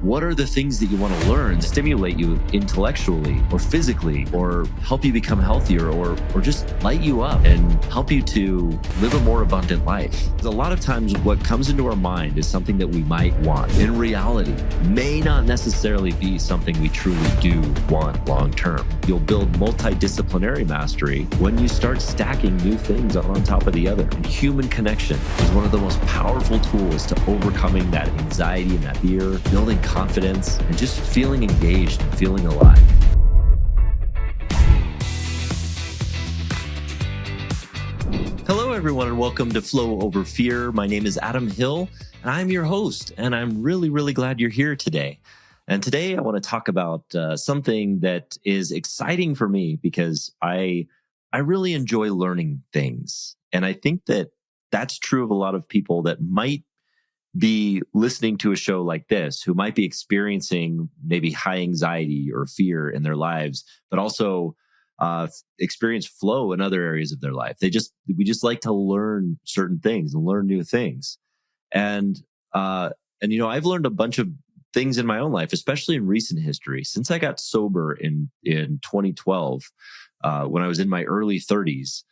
What are the things that you want to learn, stimulate you intellectually or physically, or help you become healthier, or just light you up and help you to live a more abundant life? A lot of times what comes into our mind is something that we might want. In reality, may not necessarily be something we truly do want long term. You'll build multidisciplinary mastery when you start stacking new things on top of the other. And human connection is one of the most powerful tools to overcoming that anxiety and that fear, building confidence, and just feeling engaged and feeling alive. Hello, everyone, and welcome to Flow Over Fear. My name is Adam Hill, and I'm your host, and I'm really glad you're here today. And today I want to talk about something that is exciting for me because I really enjoy learning things. And I think that that's true of a lot of people that might be listening to a show like this, who might be experiencing maybe high anxiety or fear in their lives, but also experience flow in other areas of their life. We just like to learn certain things and learn new things. And I've learned a bunch of things in my own life, especially in recent history. Since I got sober in 2012, when I was in my early 30s,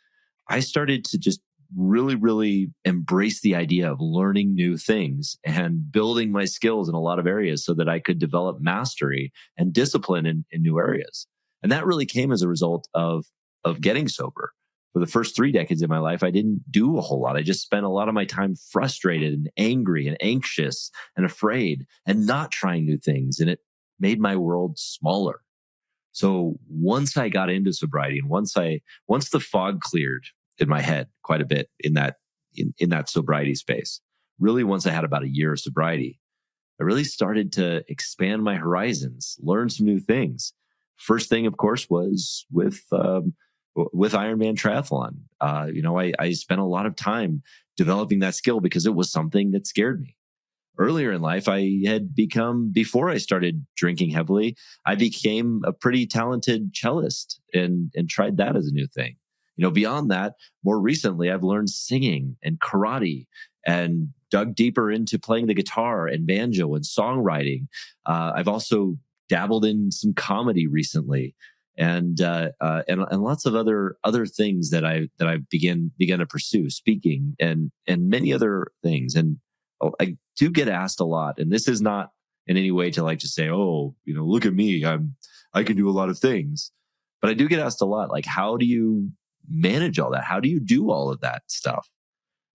I started to just really embrace the idea of learning new things and building my skills in a lot of areas so that I could develop mastery and discipline in new areas. And that really came as a result of getting sober. For the first 3 decades of my life, I didn't do a whole lot. I just spent a lot of my time frustrated and angry and anxious and afraid and not trying new things. And it made my world smaller. So once I got into sobriety and once the fog cleared in my head quite a bit in that sobriety space, really once I had about a year of sobriety, I really started to expand my horizons, learn some new things. First thing, of course, was with Ironman triathlon. I spent a lot of time developing that skill because it was something that scared me. Earlier in life, before I started drinking heavily, I became a pretty talented cellist and tried that as a new thing. Beyond that, more recently, I've learned singing and karate and dug deeper into playing the guitar and banjo and songwriting. I've also dabbled in some comedy recently, and lots of other things that I began to pursue, speaking and many other things. And I do get asked a lot, and this is not in any way to just say, look at me, I can do a lot of things. But I do get asked a lot, how do you manage all that? How do you do all of that stuff?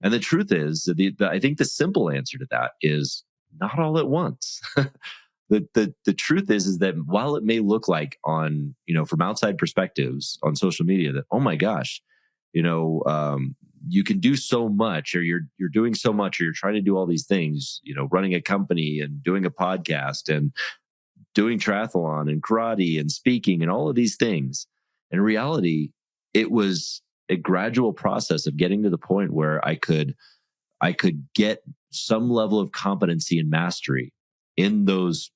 And the truth is, I think the simple answer to that is not all at once. The truth is that while it may look like from outside perspectives on social media that, oh my gosh, you can do so much, or you're doing so much, or you're trying to do all these things, running a company and doing a podcast and doing triathlon and karate and speaking and all of these things. In reality, it was a gradual process of getting to the point where I could get some level of competency and mastery in those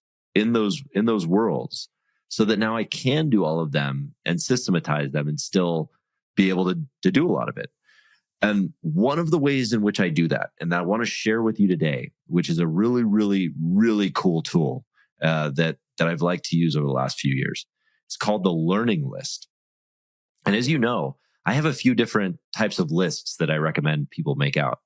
worlds, so that now I can do all of them and systematize them and still be able to do a lot of it. And one of the ways in which I do that, and that I want to share with you today, which is a really cool tool that I've liked to use over the last few years, it's called the learning list. And as you know, I have a few different types of lists that I recommend people make out.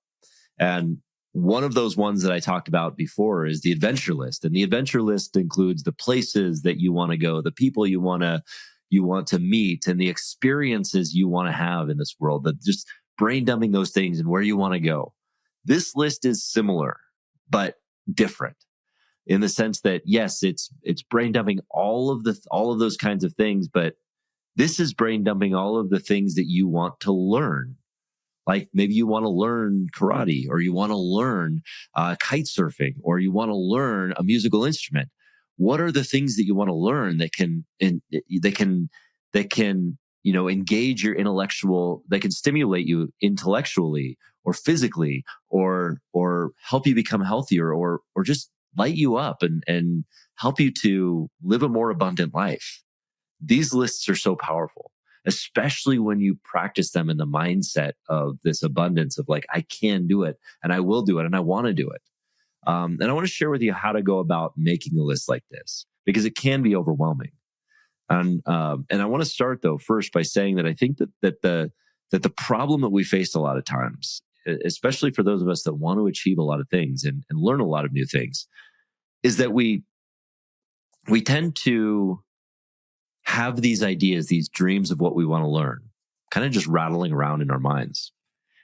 And one of those ones that I talked about before is the adventure list. And the adventure list includes the places that you want to go, the people you want to meet, and the experiences you want to have in this world, that just brain dumping those things and where you want to go. This list is similar, but different in the sense that, yes, it's brain dumping all of those kinds of things, but this is brain dumping all of the things that you want to learn. Like maybe you want to learn karate, or you want to learn kite surfing, or you want to learn a musical instrument. What are the things that you want to learn that can engage your intellectual, that can stimulate you intellectually or physically, or help you become healthier, or just light you up and help you to live a more abundant life? These lists are so powerful, especially when you practice them in the mindset of this abundance of I can do it, and I will do it, and I want to do it. And I want to share with you how to go about making a list like this, because it can be overwhelming. And I want to start though first by saying that I think that the problem that we face a lot of times, especially for those of us that want to achieve a lot of things and learn a lot of new things, is that we tend to have these ideas, these dreams of what we want to learn, kind of just rattling around in our minds.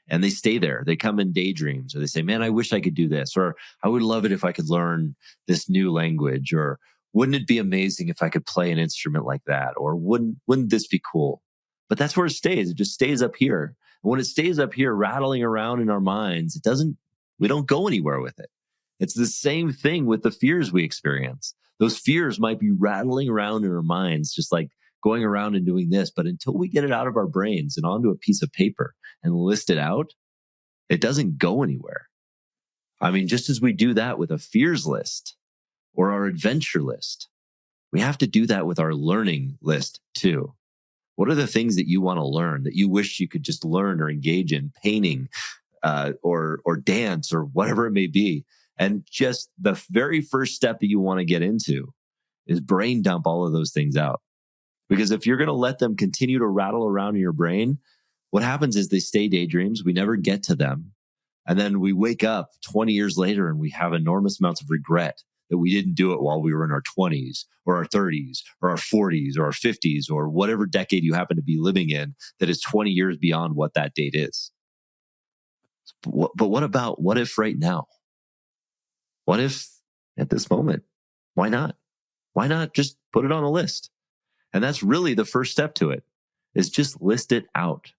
And they stay there. They come in daydreams, or they say, man, I wish I could do this, or I would love it if I could learn this new language, or wouldn't it be amazing if I could play an instrument like that, or wouldn't this be cool? But that's where it stays. It just stays up here. And when it stays up here rattling around in our minds, we don't go anywhere with it. It's the same thing with the fears we experience. Those fears might be rattling around in our minds, just like going around and doing this. But until we get it out of our brains and onto a piece of paper and list it out, it doesn't go anywhere. I mean, just as we do that with a fears list or our adventure list, we have to do that with our learning list too. What are the things that you want to learn that you wish you could just learn or engage in, painting or dance or whatever it may be? And just the very first step that you want to get into is brain dump all of those things out. Because if you're going to let them continue to rattle around in your brain, what happens is they stay daydreams. We never get to them. And then we wake up 20 years later and we have enormous amounts of regret that we didn't do it while we were in our 20s or our 30s or our 40s or our 50s or whatever decade you happen to be living in that is 20 years beyond what that date is. But what if right now? What if at this moment? Why not? Why not just put it on a list? And that's really the first step to it, is just list it out.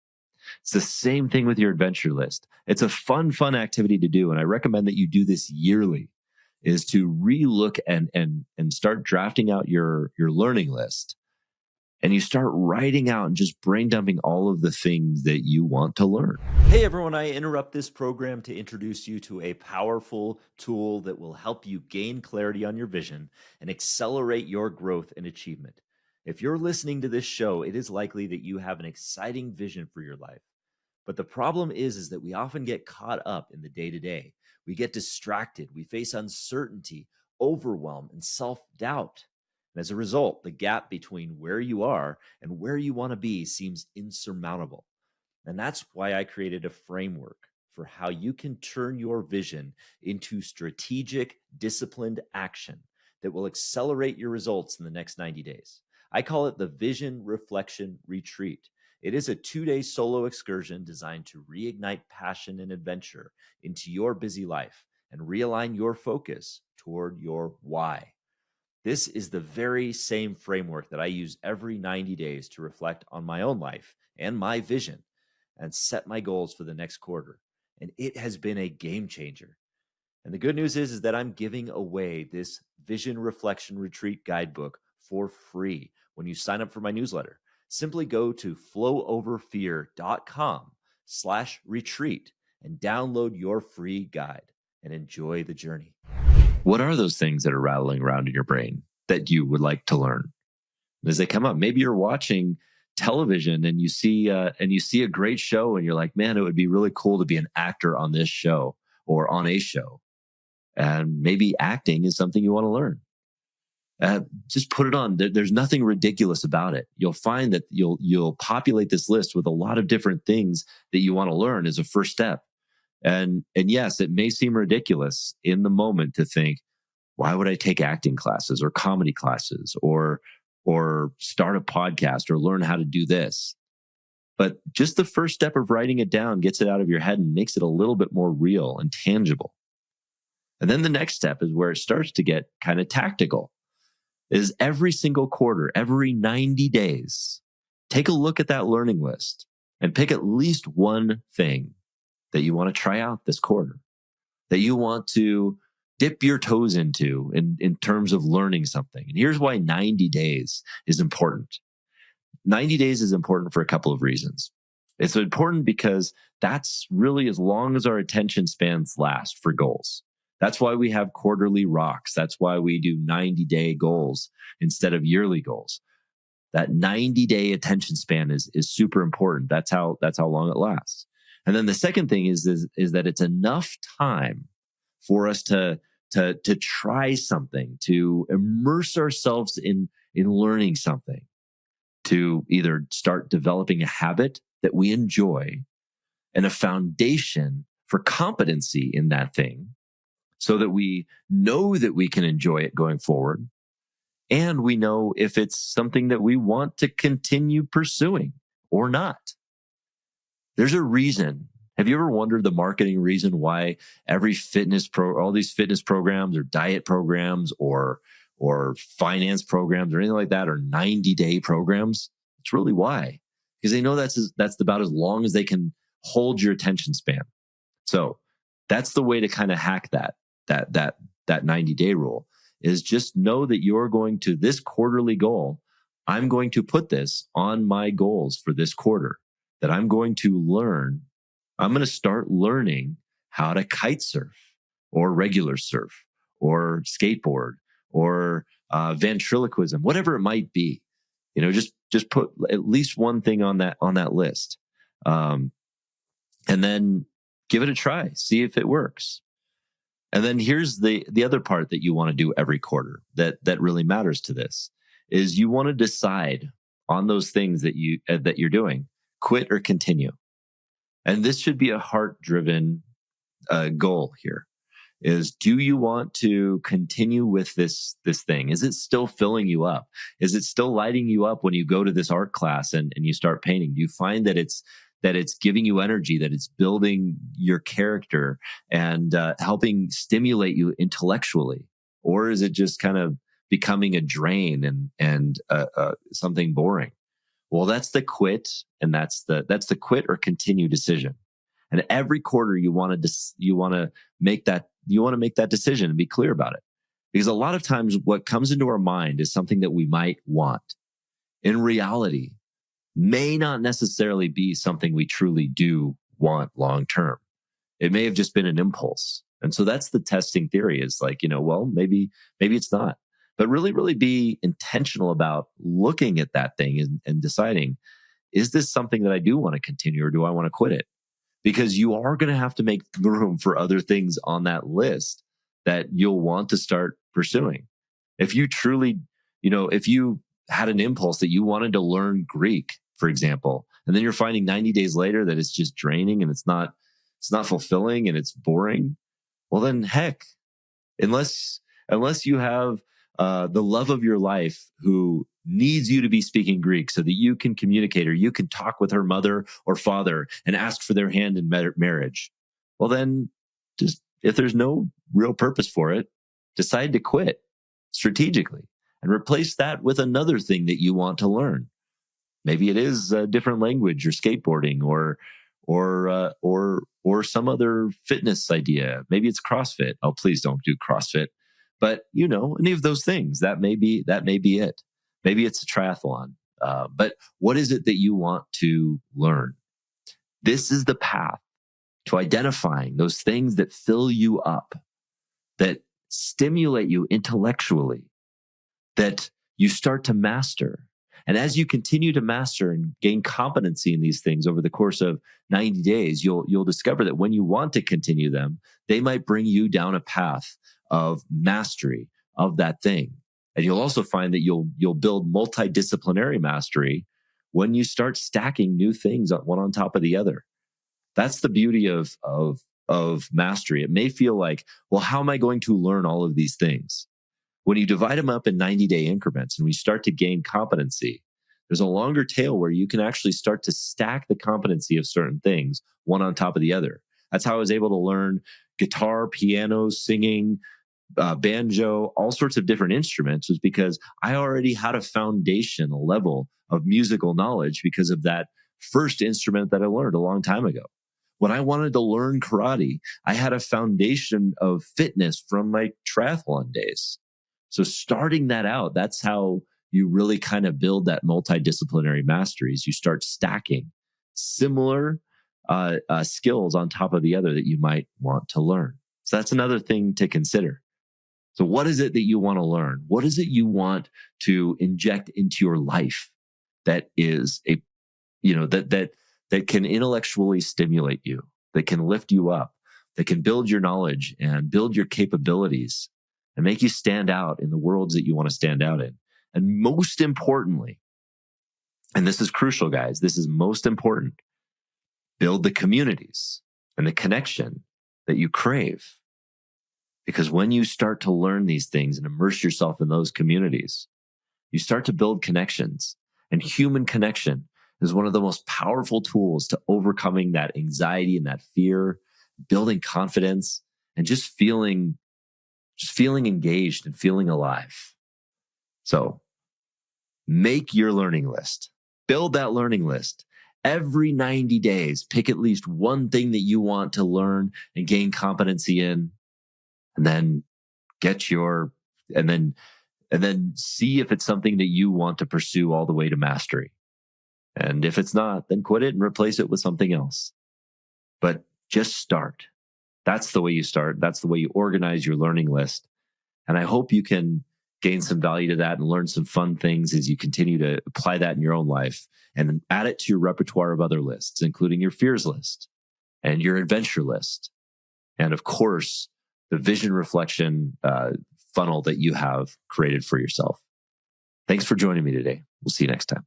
It's the same thing with your adventure list. It's a fun activity to do. And I recommend that you do this yearly, is to relook and start drafting out your learning list. And you start writing out and just brain dumping all of the things that you want to learn. Hey everyone, I interrupt this program to introduce you to a powerful tool that will help you gain clarity on your vision and accelerate your growth and achievement. If you're listening to this show, it is likely that you have an exciting vision for your life. But the problem is that we often get caught up in the day-to-day. We get distracted. We face uncertainty, overwhelm, and self-doubt. And as a result, the gap between where you are and where you want to be seems insurmountable. And that's why I created a framework for how you can turn your vision into strategic, disciplined action that will accelerate your results in the next 90 days. I call it the Vision Reflection Retreat. It is a 2-day solo excursion designed to reignite passion and adventure into your busy life and realign your focus toward your why. This is the very same framework that I use every 90 days to reflect on my own life and my vision and set my goals for the next quarter. And it has been a game changer. And the good news is that I'm giving away this Vision Reflection Retreat guidebook for free when you sign up for my newsletter. Simply go to flowoverfear.com/retreat and download your free guide and enjoy the journey. What are those things that are rattling around in your brain that you would like to learn? And as they come up, maybe you're watching television and you see a great show and you're like, man, it would be really cool to be an actor on this show or on a show. And maybe acting is something you want to learn. Just put it on. There's nothing ridiculous about it. You'll find that you'll populate this list with a lot of different things that you want to learn as a first step. And yes, it may seem ridiculous in the moment to think, why would I take acting classes or comedy classes or start a podcast or learn how to do this? But just the first step of writing it down gets it out of your head and makes it a little bit more real and tangible. And then the next step is where it starts to get kind of tactical. Is every single quarter, every 90 days, take a look at that learning list and pick at least one thing that you want to try out this quarter, that you want to dip your toes into in terms of learning something. And here's why 90 days is important. 90 days is important for a couple of reasons. It's important because that's really as long as our attention spans last for goals. That's why we have quarterly rocks. That's why we do 90-day goals instead of yearly goals. That 90-day attention span is super important. That's how long it lasts. And then the second thing is that it's enough time for us to try something, to immerse ourselves in learning something, to either start developing a habit that we enjoy and a foundation for competency in that thing so that we know that we can enjoy it going forward. And we know if it's something that we want to continue pursuing or not. There's a reason. Have you ever wondered the marketing reason why all these fitness programs or diet programs or finance programs or anything like that are 90-day programs? It's really why. Because they know that's about as long as they can hold your attention span. So that's the way to kind of hack that 90-day rule, is just know that you're going to this quarterly goal. I'm going to put this on my goals for this quarter, that I'm going to start learning how to kite surf or regular surf or skateboard or ventriloquism, whatever it might be. Just put at least one thing on that list, and then give it a try. See if it works. And then here's the other part that you want to do every quarter that really matters to this is you want to decide on those things that you're doing, quit or continue. And this should be a heart-driven goal here. Is, do you want to continue with this thing? Is it still filling you up? Is it still lighting you up when you go to this art class and you start painting? Do you find that it's giving you energy, that it's building your character and helping stimulate you intellectually? Or is it just kind of becoming a drain and something boring? Well, that's the quit, and that's the quit or continue decision. And every quarter you want to make that decision and be clear about it. Because a lot of times what comes into our mind is something that we might want. In reality, may not necessarily be something we truly do want long term. It may have just been an impulse. And so that's the testing theory, is like, well, maybe it's not. But really, really be intentional about looking at that thing and deciding, is this something that I do want to continue, or do I want to quit it? Because you are going to have to make room for other things on that list that you'll want to start pursuing. If you truly, if you had an impulse that you wanted to learn Greek, for example, and then you're finding 90 days later that it's just draining and it's not fulfilling and it's boring, well then heck, unless you have the love of your life who needs you to be speaking Greek so that you can communicate, or you can talk with her mother or father and ask for their hand in marriage, well then, just if there's no real purpose for it, decide to quit strategically and replace that with another thing that you want to learn. Maybe it is a different language or skateboarding or some other fitness idea. Maybe it's CrossFit. Oh, please don't do CrossFit. But any of those things, that may be it. Maybe it's a triathlon. But what is it that you want to learn? This is the path to identifying those things that fill you up, that stimulate you intellectually, that you start to master. And as you continue to master and gain competency in these things over the course of 90 days, you'll discover that when you want to continue them, they might bring you down a path of mastery of that thing. And you'll also find that you'll build multidisciplinary mastery when you start stacking new things one on top of the other. That's the beauty of mastery. It may feel like, well, how am I going to learn all of these things? When you divide them up in 90-day increments and we start to gain competency, there's a longer tail where you can actually start to stack the competency of certain things one on top of the other. That's how I was able to learn guitar, piano, singing, banjo, all sorts of different instruments, was because I already had a foundational level of musical knowledge because of that first instrument that I learned a long time ago. When I wanted to learn karate, I had a foundation of fitness from my triathlon days. So starting that out, that's how you really kind of build that multidisciplinary masteries. You start stacking similar skills on top of the other that you might want to learn. So that's another thing to consider. So what is it that you want to learn? What is it you want to inject into your life that is that can intellectually stimulate you, that can lift you up, that can build your knowledge and build your capabilities and make you stand out in the worlds that you want to stand out in. And most importantly, and this is crucial, guys, this is most important, build the communities and the connection that you crave. Because when you start to learn these things and immerse yourself in those communities, you start to build connections. And human connection is one of the most powerful tools to overcoming that anxiety and that fear, building confidence, and just feeling engaged and feeling alive. So make your learning list. Build that learning list. Every 90 days, pick at least one thing that you want to learn and gain competency in, and then and then see if it's something that you want to pursue all the way to mastery. And if it's not, then quit it and replace it with something else. But just start. That's the way you start. That's the way you organize your learning list. And I hope you can gain some value to that and learn some fun things as you continue to apply that in your own life and then add it to your repertoire of other lists, including your fears list and your adventure list. And of course, the vision reflection funnel that you have created for yourself. Thanks for joining me today. We'll see you next time.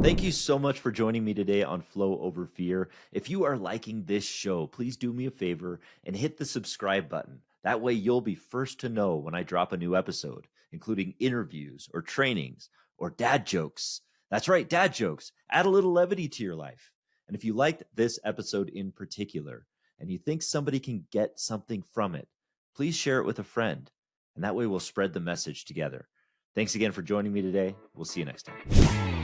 Thank you so much for joining me today on Flow Over Fear. If you are liking this show, please do me a favor and hit the subscribe button. That way you'll be first to know when I drop a new episode, including interviews or trainings or dad jokes. That's right, dad jokes. Add a little levity to your life. And if you liked this episode in particular and you think somebody can get something from it, please share it with a friend. And that way we'll spread the message together. Thanks again for joining me today. We'll see you next time.